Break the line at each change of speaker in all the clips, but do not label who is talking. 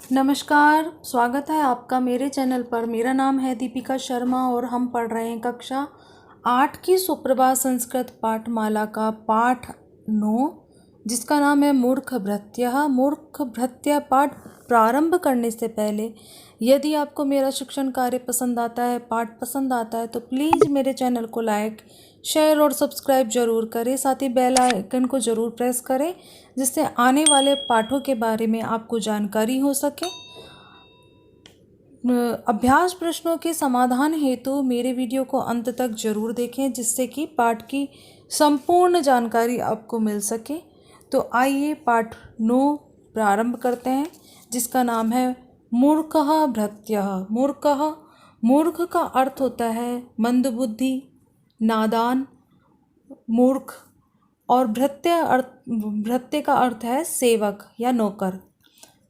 नमस्कार, स्वागत है आपका मेरे चैनल पर। मेरा नाम है दीपिका शर्मा और हम पढ़ रहे हैं कक्षा 8 की सुप्रभात संस्कृत पाठमाला का पाठ 9, जिसका नाम है मूर्ख भृत्यः। मूर्ख भृत्य पाठ प्रारंभ करने से पहले यदि आपको मेरा शिक्षण कार्य पसंद आता है, पाठ पसंद आता है, तो प्लीज़ मेरे चैनल को लाइक, शेयर और सब्सक्राइब जरूर करें। साथ ही बेल आइकन को ज़रूर प्रेस करें, जिससे आने वाले पाठों के बारे में आपको जानकारी हो सके। अभ्यास प्रश्नों के समाधान हेतु मेरे वीडियो को अंत तक जरूर देखें, जिससे कि पाठ की संपूर्ण जानकारी आपको मिल सके। तो आइए पाठ 9 प्रारंभ करते हैं, जिसका नाम है मूर्खः भृत्यः। मूर्खः, मूर्ख का अर्थ होता है मंदबुद्धि, नादान, मूर्ख। और भृत्य का अर्थ है सेवक या नौकर।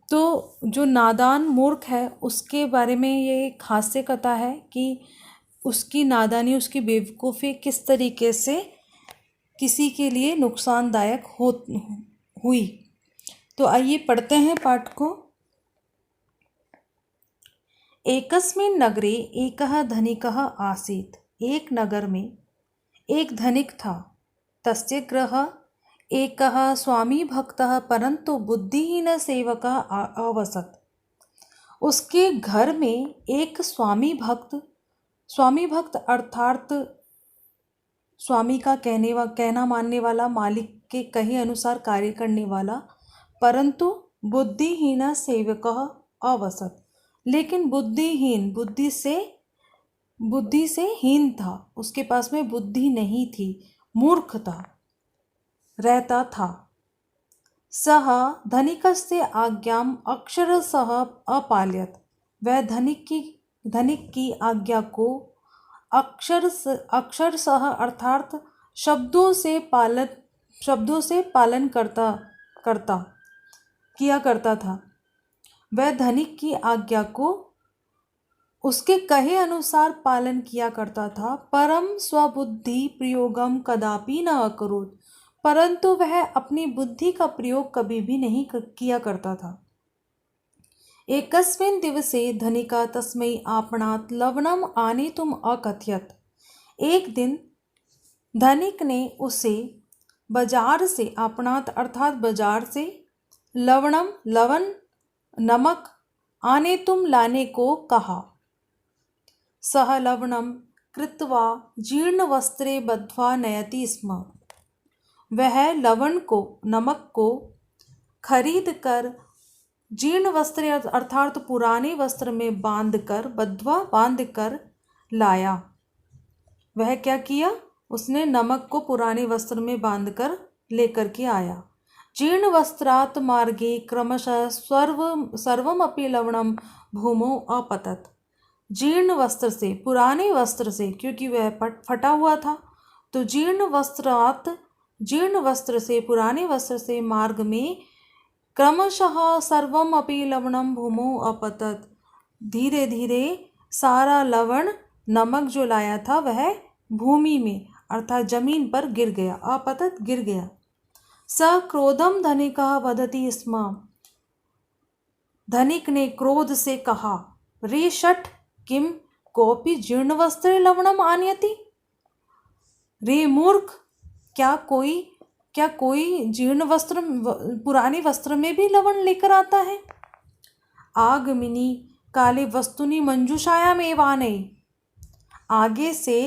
तो जो नादान मूर्ख है उसके बारे में ये एक हास्य कथा है कि उसकी नादानी, उसकी बेवकूफ़ी किस तरीके से किसी के लिए नुकसानदायक हुई। तो आइए पढ़ते हैं पाठ को। एकस्मिन् नगरे एकः धनिकः आसीत्। एक नगर में एक धनिक था। तस्य गृहे एकः स्वामी भक्तः परंतु बुद्धिहीन सेवकः अवसत्। उसके घर में एक स्वामी भक्त अर्थात स्वामी का कहना मानने वाला, मालिक के कहे अनुसार कार्य करने वाला, परंतु बुद्धिहीन सेवकः अवसत्। लेकिन बुद्धिहीन, बुद्धि से हीन था, उसके पास में बुद्धि नहीं थी, मूर्ख था, रहता था। सह धनिकस्य आज्ञाम अक्षरशः अपालयत्। वह धनिक की आज्ञा को अक्षरशः अर्थात शब्दों से पालन किया करता था। वह धनिक की आज्ञा को उसके कहे अनुसार पालन किया करता था। परम स्वबुद्धि प्रयोगम कदापि न अकरोत्। परंतु वह अपनी बुद्धि का प्रयोग कभी भी नहीं किया करता था। एकस्मिन् दिवसे धनिका तस्मै आपणात् लवणम् आनेतुम् अकथयत्। एक दिन धनिक ने उसे बाजार से, आपणात् अर्थात बाजार से, लवण नमक आनेतुम् लाने को कहा। सः लवणं कृत्वा जीर्णवस्त्रे बद्ध्वा नयति स्म। वह नमक को खरीद कर जीर्ण वस्त्र अर्थात पुराने वस्त्र में बांध कर लाया। वह क्या किया? उसने नमक को पुराने वस्त्र में बांध कर लेकर के आया। जीर्ण वस्त्रात् मार्गे क्रमशः सर्वमपि लवणं भूमौ अपतत्। जीर्ण वस्त्र से, पुराने वस्त्र से, क्योंकि वह फटा हुआ था, तो जीर्ण वस्त्र से, पुराने वस्त्र से मार्ग में क्रमशः सर्वम अपि लवणम भूमौ अपतत्। धीरे धीरे सारा लवण, नमक जो लाया था, वह भूमि में अर्थात जमीन पर गिर गया। अपतत्, गिर गया। स क्रोधम धनिकः वदति स्म। धनिक ने क्रोध से कहा, रे षट् किम कोपि जीर्णवस्त्रे लवणम आनयति। रे मूर्ख, क्या कोई जीर्ण वस्त्र, पुराने वस्त्र में भी लवण लेकर आता है? आगमिनी काले वस्तुनि मंजूषायाम एवानय। आगे से,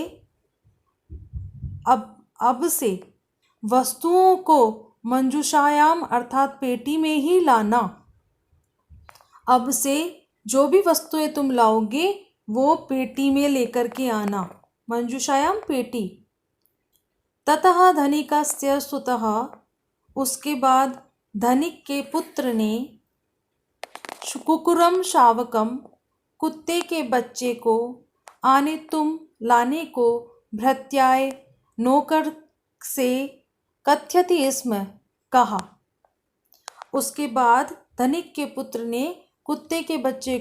अब से वस्तुओं को मंजूषायाम अर्थात पेटी में ही लाना। अब से जो भी वस्तुएं तुम लाओगे वो पेटी में लेकर के आना। मंजूषायाम, पेटी। ततः धनिकस्य सुतः, उसके बाद धनिक के पुत्र ने, कुकुरम शावकम, कुत्ते के बच्चे को, आनेतुम, लाने को, भृत्याय, नौकर से, कथयति स्म, कहा। उसके बाद धनिक के पुत्र ने कुत्ते के बच्चे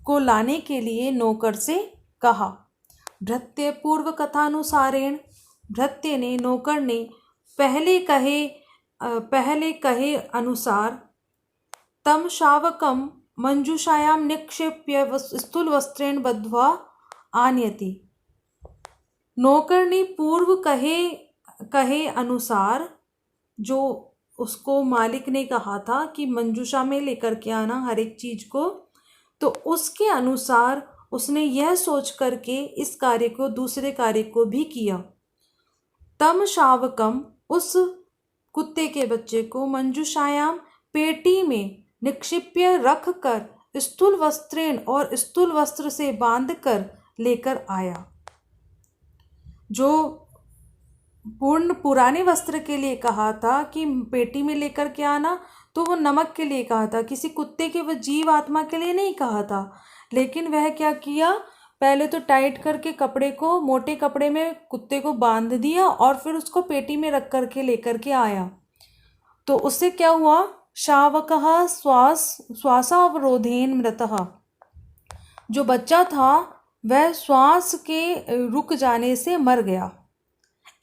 को लाने के लिए नौकर से कहा। भृत्य पूर्व कथानुसारेण, भृत्य ने, नौकर ने पहले कहे अनुसार तम शावकम मंजूषायां निक्षेप्य स्थूलवस्त्रेण बद्ध्वा आनयति। नौकरनी पूर्व कहे अनुसार, जो उसको मालिक ने कहा था कि मंजूषा में लेकर के आना हर एक चीज को, तो उसके अनुसार उसने यह सोच करके इस कार्य को, दूसरे कार्य को भी किया। तम शावकम, उस कुत्ते के बच्चे को, मंजूषायाम, पेटी में, निक्षिप्य, रख कर, स्थूल वस्त्रेण, और स्थूल वस्त्र से बांध कर लेकर आया। जो पुराने वस्त्र के लिए कहा था कि पेटी में लेकर के आना, तो वो नमक के लिए कहा था, किसी कुत्ते के, वह जीव आत्मा के लिए नहीं कहा था। लेकिन वह क्या किया, पहले तो टाइट करके कपड़े को, मोटे कपड़े में कुत्ते को बांध दिया और फिर उसको पेटी में रख करके लेकर के आया। तो उससे क्या हुआ, शावकः श्वासावरोधेन मृतः, जो बच्चा था वह श्वास के रुक जाने से मर गया।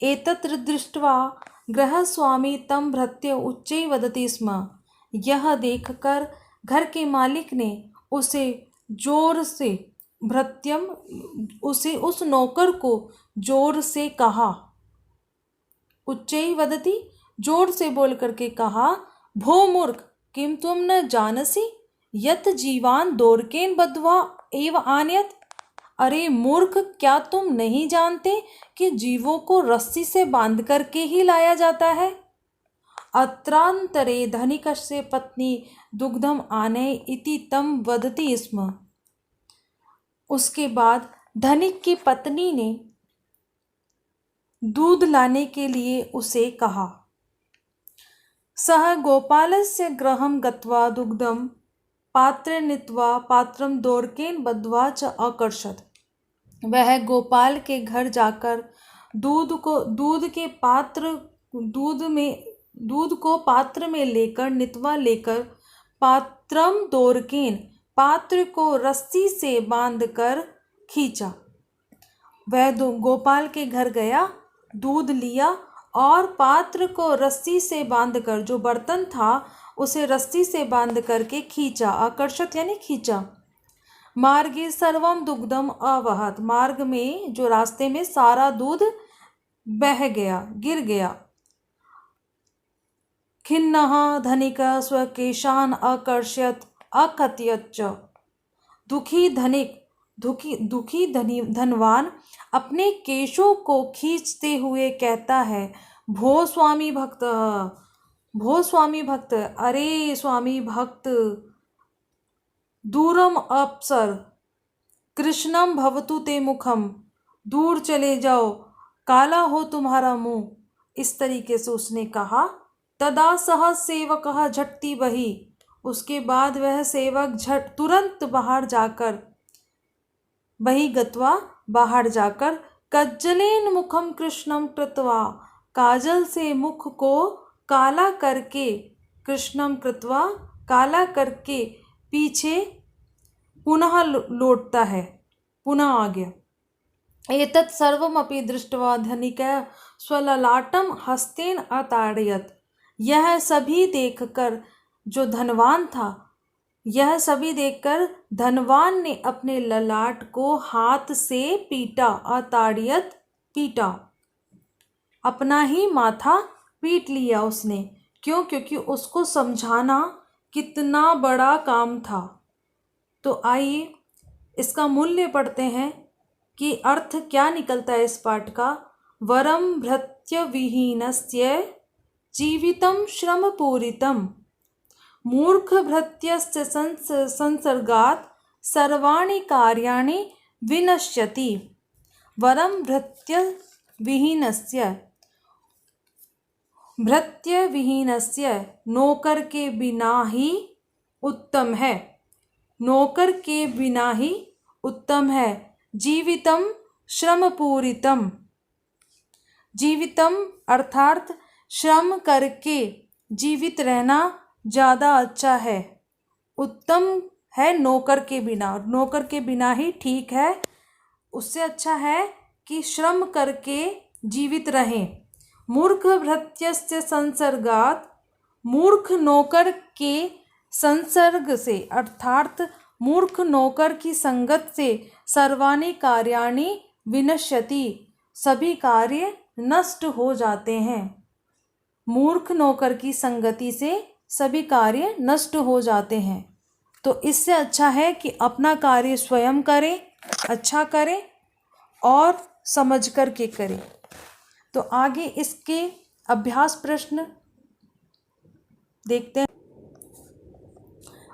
एतत्र दृष्ट्वा गृहस्वामी तं भृत्य उच्चैः वदति स्म, यह देखकर घर के मालिक ने उसे जोर से, भृत्यम, उसे, उस नौकर को जोर से कहा, उच्चैः वदति, जोर से बोल करके कहा, भो मूर्ख, किम तुम न जानसि यत जीवान दोर्केन बद्ध्वा एव आनयत। अरे मूर्ख, क्या तुम नहीं जानते कि जीवों को रस्सी से बांध करके ही लाया जाता है। अत्रांतरे धनिकस्य पत्नी दुग्धम आनय इति तम वदति स्म। उसके बाद धनिक की पत्नी ने दूध लाने के लिए उसे कहा। सह गोपालस्य गृहं गत्वा दुग्धम पात्रे नीत्वा पात्रम दोर्केन बद्ध्वा च आकर्षत। वह गोपाल के घर जाकर दूध को पात्र में लेकर, नित्वा लेकर, पात्रम दोर्केन, पात्र को रस्सी से बांधकर खींचा। वह गोपाल के घर गया, दूध लिया और पात्र को रस्सी से बांधकर, जो बर्तन था उसे रस्सी से बांध करके खींचा। आकर्षित यानी खींचा। मार्गे सर्वम दुग्धम अवहत, मार्ग में, जो रास्ते में, सारा दूध बह गया, गिर गया। खिन्नः धनिकः स्वकेशान आकर्षयत अकथयत च। दुखी धनवान अपने केशों को खींचते हुए कहता है, भो स्वामी भक्त, भो स्वामी भक्त, अरे स्वामी भक्त, दूरम अपसर, कृष्णम भवतु ते मुखम, दूर चले जाओ, काला हो तुम्हारा मुंह। इस तरीके से उसने कहा। तदा सह सेवकः झटति बहि, उसके बाद वह सेवक तुरंत बाहर जाकर, बहि गत्वा, बाहर जाकर, कज्जलेन मुखम कृष्णम कृत्वा, काजल से मुख को काला करके, कृष्णम कृत्वा, काला करके, पीछे पुनः लौटता है, पुनः आ गया। एतत् सर्वमपि दृष्ट्वा धनिकः स्वललाटम हस्तेन अताड़यत। यह सभी देखकर, जो धनवान था, यह सभी देखकर धनवान ने अपने ललाट को हाथ से पीटा। अताड़यत, पीटा, अपना ही माथा पीट लिया उसने। क्यों? क्योंकि उसको समझाना कितना बड़ा काम था। तो आइए इसका मूल्य पढ़ते हैं कि अर्थ क्या निकलता है इस पाठ का। वरम भृत्य विहीनस्य जीवितम श्रम पूरितम, मूर्ख भृत्यस्य संसर्गात् सर्वाणि कार्याणि विनश्यति। वरम भृत्य विहीनस्य, भृत्य विहीनस्य, नौकर के बिना ही उत्तम है, नौकर के बिना ही उत्तम है। जीवितम श्रम पूरितम, जीवितम अर्थात श्रम करके जीवित रहना ज़्यादा अच्छा है। उत्तम है नौकर के बिना, नौकर के बिना ही ठीक है, उससे अच्छा है कि श्रम करके जीवित रहें। मूर्ख भृत्यस्य संसर्गात्, मूर्ख नौकर के संसर्ग से अर्थात मूर्ख नौकर की संगत से सर्वाणि कार्याणि विनश्यति, सभी कार्य नष्ट हो जाते हैं। मूर्ख नौकर की संगति से सभी कार्य नष्ट हो जाते हैं। तो इससे अच्छा है कि अपना कार्य स्वयं करें, अच्छा करें और समझ कर के करें। तो आगे इसके अभ्यास प्रश्न देखते हैं।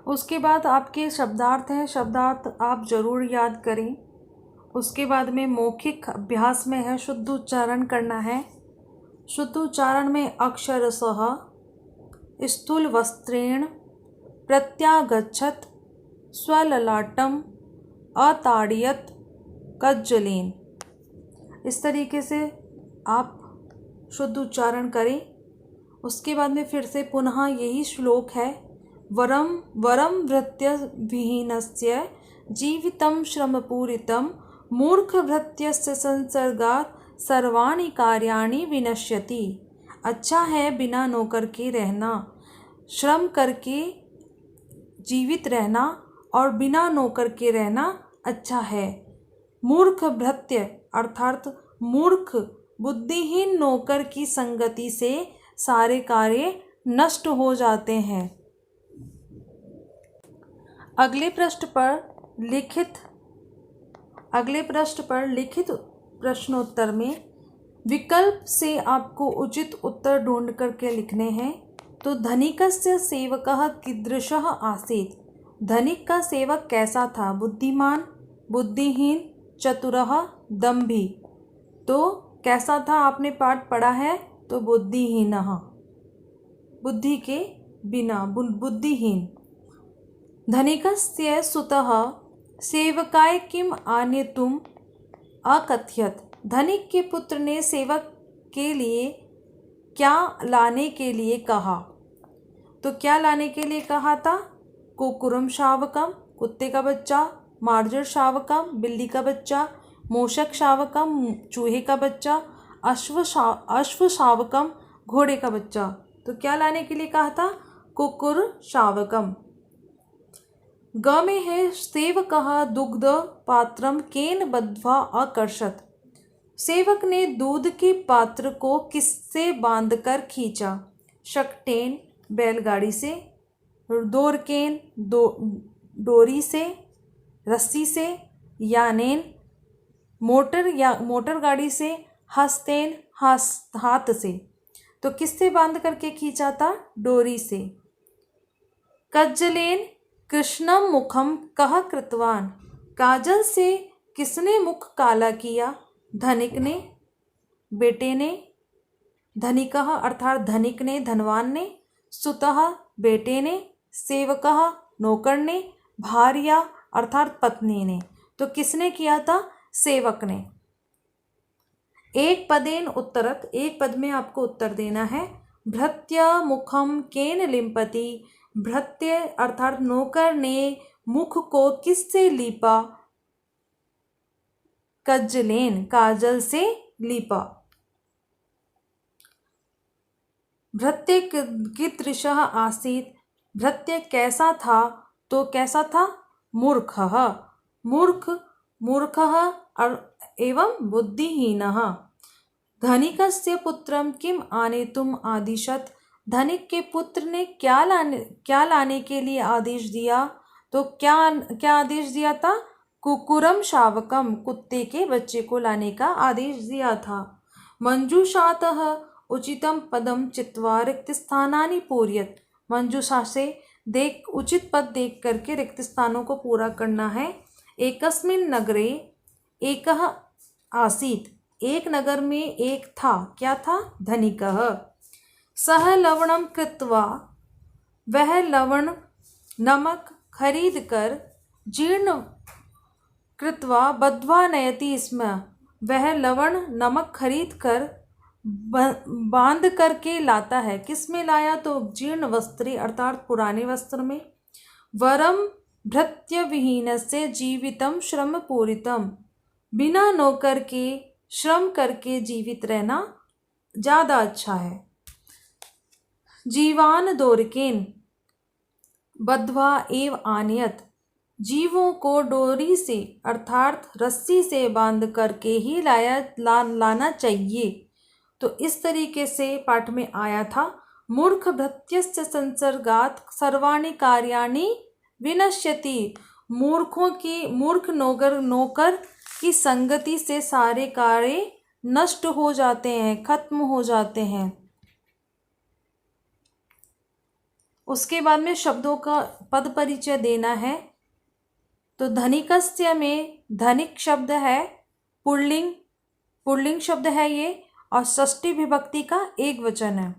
उसके बाद आपके शब्दार्थ हैं, शब्दार्थ आप जरूर याद करें। उसके बाद में मौखिक अभ्यास में है शुद्ध उच्चारण करना है। शुद्ध उच्चारण में अक्षरशः स्थूल वस्त्रेण प्रत्यागच्छत स्वललाटम अताड़यत कज्जलेन, इस तरीके से आप शुद्ध उच्चारण करें। उसके बाद में फिर से पुनः यही श्लोक है। वरम वरम भृत्य विहीनस्य जीवितं श्रमपूरितं मूर्ख भृत्यस्य संसर्गात् सर्वाणि कार्याणि विनश्यति। अच्छा है बिना नौकर के रहना, श्रम करके जीवित रहना और बिना नौकर के रहना अच्छा है। मूर्ख भृत्य अर्थात मूर्ख बुद्धिहीन नौकर की संगति से सारे कार्य नष्ट हो जाते हैं। अगले पृष्ठ पर लिखित प्रश्नोत्तर में विकल्प से आपको उचित उत्तर ढूंढ करके लिखने हैं। तो धनिकस्य सेवकः कीदृशः आसीत्, धनिक का सेवक कैसा था? बुद्धिमान, बुद्धिहीन, चतुरः, दंभी। तो कैसा था आपने पाठ पढ़ा है, तो बुद्धिहीनः, बुद्धि के बिना बुद्धिहीन। धनिकस्य सुतः सेवकाय किम आनेतुम अकथयत, धनिक के पुत्र ने सेवक के लिए क्या लाने के लिए कहा? तो क्या लाने के लिए कहा था? कुकुरम शावकम, कुत्ते का बच्चा, मार्जर शावकम, बिल्ली का बच्चा, मूषक शावकम, चूहे का बच्चा, अश्व शावकम, घोड़े का बच्चा। तो क्या लाने के लिए कहा था? कुकुर शावकम। ग में है सेवकः दुग्ध पात्रम केन बद्ध्वा अकर्षत, सेवक ने दूध के पात्र को किससे बांधकर खींचा? शकटेन, बैलगाड़ी से, दोरकेन, डोरी से, रस्सी से, यानेन, मोटर गाड़ी से, हस्तेन, हाथ से। तो किससे बांध करके खींचा था? डोरी से। कज्जलेन कृष्णम मुखम कह कृतवान, काजल से किसने मुख काला किया? धनिक ने, बेटे ने, धनिकः अर्थात धनिक ने, धनवान ने, सुतः बेटे ने, सेवकः नौकर ने, भार्या अर्थात पत्नी ने। तो किसने किया था? सेवक ने। एक पदेन उत्तरत, एक पद में आपको उत्तर देना है। भृत्य मुखम केन लिम्पति, भृत्य अर्थात नौकर ने मुख को किससे लीपा? कज्जलेन, काजल से लीपा। भृत्य कीदृशः आसीत्, भृत्य कैसा था? तो कैसा था? मूर्खः, मूर्खः एवं बुद्धिहीनः। धनिकस्य पुत्रम किम आनेतुम आदिशत, धनिक के पुत्र ने क्या लाने के लिए आदेश दिया? तो क्या आदेश दिया था? कुकुरम शावकम, कुत्ते के बच्चे को लाने का आदेश दिया था। मंजूषातः उचितम पदम चित्वा रिक्त स्थानानि पूरयत, मंजूषा से उचित पद देख करके रिक्त स्थानों को पूरा करना है। एकस्मिन् नगरे एकः आसीत्, एक नगर में एक था। क्या था? धनिकः। सह लवणम कृत्वा, वह लवण नमक खरीद कर, जीर्ण कृत्वा बद्ध्वा नयति स्म, वह लवण नमक खरीद कर बांध करके लाता है। किस में लाया? तो जीर्ण वस्त्रे अर्थात पुराने वस्त्र में। वरम भृत्य विहीनस्य जीवितम श्रम पूरितम, बिना नौकर के श्रम करके जीवित रहना ज़्यादा अच्छा है। जीवान दोरकेन, बद्ध्वा एव आनयत, जीवों को डोरी से अर्थात रस्सी से बांध करके ही लाना चाहिए। तो इस तरीके से पाठ में आया था। मूर्ख भृत्यस्य संसर्गात सर्वाणि कार्याणि विनश्यति, मूर्ख नौकर की संगति से सारे कार्य नष्ट हो जाते हैं, खत्म हो जाते हैं। उसके बाद में शब्दों का पद परिचय देना है। तो धनिकस्य में धनिक शब्द है, पुल्लिंग शब्द है ये, और षष्ठी विभक्ति का एक वचन है।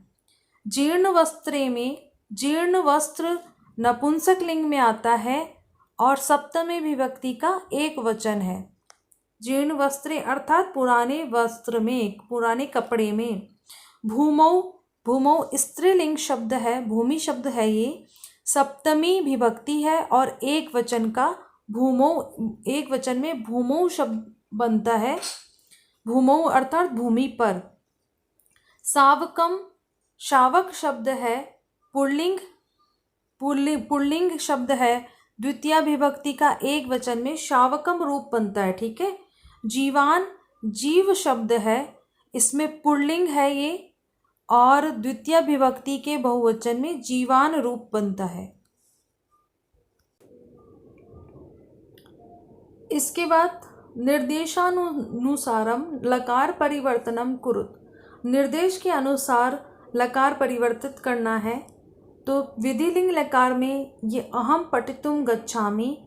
जीर्ण वस्त्रे में जीर्ण वस्त्र नपुंसक लिंग में आता है और सप्तमी विभक्ति का एक वचन है। जीर्ण वस्त्रे अर्थात पुराने वस्त्र में, पुराने कपड़े में। भूमौ स्त्रीलिंग शब्द है, भूमि शब्द है ये, सप्तमी विभक्ति है और एक वचन का भूमौ, एक वचन में भूमौ शब्द बनता है। भूमौ अर्थात भूमि पर। सावकम शावक शब्द है, पुल्लिंग शब्द है, द्वितीय विभक्ति का एक वचन में शावकम रूप बनता है। ठीक है। जीवान जीव शब्द है, इसमें पुल्लिंग है ये और द्वितीय विभक्ति के बहुवचन में जीवान रूप बनता है। इसके बाद निर्देशानुसारम लकार परिवर्तनम कुरुत, निर्देश के अनुसार लकार परिवर्तित करना है। तो विधिलिंग लकार में ये अहम पठितुम गच्छामि,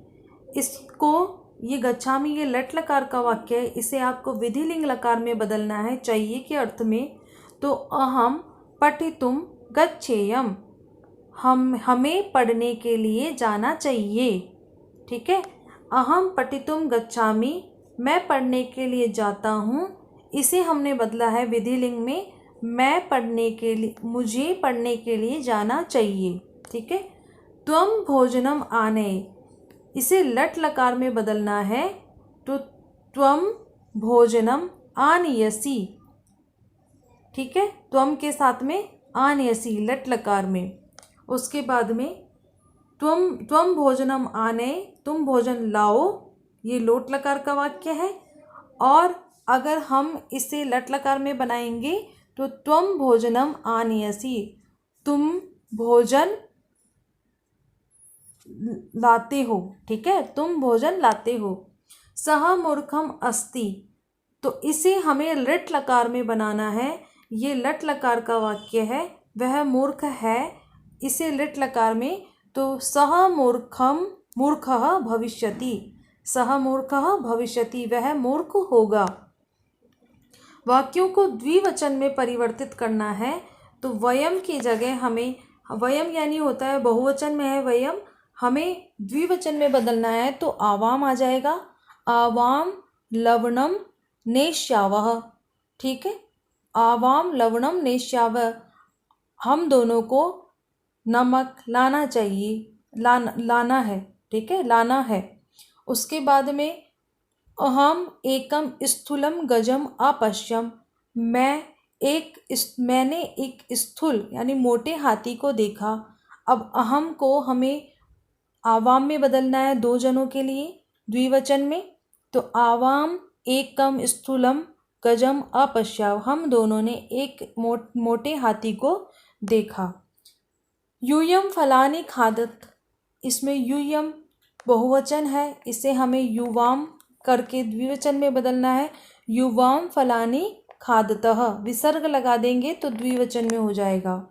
इसको ये गच्छामि ये लट लकार का वाक्य है, इसे आपको विधिलिंग लकार में बदलना है चाहिए के अर्थ में। तो अहम पठितुम गच्छेयम, हमें पढ़ने के लिए जाना चाहिए। ठीक है। अहम पठितुम गच्छामि, मैं पढ़ने के लिए जाता हूँ, इसे हमने बदला है विधिलिंग में, मैं पढ़ने के लिए, मुझे पढ़ने के लिए जाना चाहिए। ठीक है। त्वम भोजनम आनय, इसे लट लकार में बदलना है। तो त्वम भोजनम आनयसि। ठीक है। त्वम के साथ में आनयसि लट लकार में। उसके बाद में त्वम भोजनम आनय, तुम भोजन लाओ, ये लोट लकार का वाक्य है। और अगर हम इसे लट लकार में बनाएंगे तो त्वम भोजनम आनयसि, तुम भोजन लाते हो। ठीक है। तुम भोजन लाते हो। सह मूर्खम अस्ति, तो इसे हमें लट लकार में बनाना है। ये लट लकार का वाक्य है, वह मूर्ख है, इसे लट लकार में। तो सह मूर्खः भविष्यति, सह मूर्खः भविष्यति, वह मूर्ख होगा। वाक्यों को द्विवचन में परिवर्तित करना है। तो वयम की जगह हमें, वयम यानी होता है बहुवचन में है वयम, हमें द्विवचन में बदलना है। तो आवाम आ जाएगा, आवाम लवणम नेष्यावः। ठीक है। आवाम लवणम नेष्यावः, हम दोनों को नमक लाना चाहिए, लाना है। ठीक है। लाना है। उसके बाद में अहम एकम स्थूलम गजम अपश्यम, मैंने एक स्थूल यानी मोटे हाथी को देखा। अब अहम को हमें आवाम में बदलना है, दो जनों के लिए, द्विवचन में। तो आवाम एकम स्थूलम गजम अपश्याव, हम दोनों ने एक मोटे हाथी को देखा। यूयम फलानी खादत, इसमें यूयम बहुवचन है, इसे हमें युवाम करके द्विवचन में बदलना है। युवाम फलानी खादतः, विसर्ग लगा देंगे तो द्विवचन में हो जाएगा,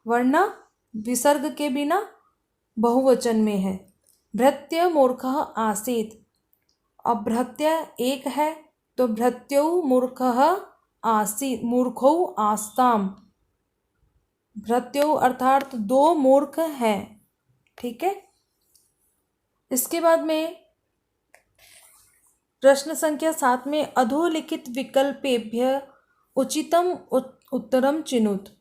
वरना विसर्ग के बिना बहुवचन में है। भृत्य मूर्खः आसीत्, अब भृत्य एक है तो भृत्यौ मूर्खः आसीत्, मूर्खौ आस्ताम, भृत्यौ अर्थात दो मूर्ख हैं। ठीक है। इसके बाद में प्रश्न संख्या 7 में अधोलिखित विकल्पेभ्य उचितम उत्तरम चिनुत,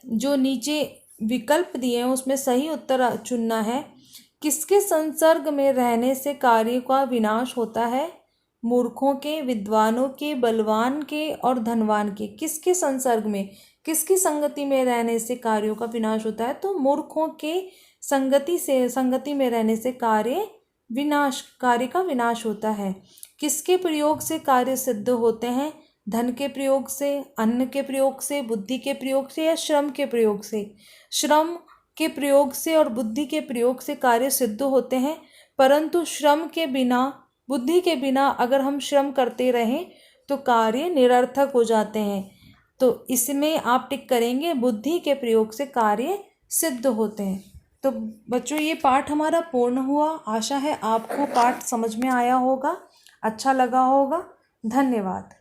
जो नीचे विकल्प दिए हैं उसमें सही उत्तर चुनना है। किसके संसर्ग में रहने से कार्य का विनाश होता है? मूर्खों के, विद्वानों के, बलवान के और धनवान के। किसके संसर्ग में? किसकी संगति में रहने से कार्यों का विनाश होता है? तो मूर्खों के संगति में रहने से कार्य का विनाश होता है। किसके प्रयोग से कार्य सिद्ध होते हैं? धन के प्रयोग से, अन्न के प्रयोग से, बुद्धि के प्रयोग से या श्रम के प्रयोग से? श्रम के प्रयोग से और बुद्धि के प्रयोग से कार्य सिद्ध होते हैं, परंतु श्रम के बिना, बुद्धि के बिना अगर हम श्रम करते रहें तो कार्य निरर्थक हो जाते हैं। तो इसमें आप टिक करेंगे, बुद्धि के प्रयोग से कार्य सिद्ध होते हैं। तो बच्चों, ये पाठ हमारा पूर्ण हुआ। आशा है आपको पाठ समझ में आया होगा, अच्छा लगा होगा। धन्यवाद।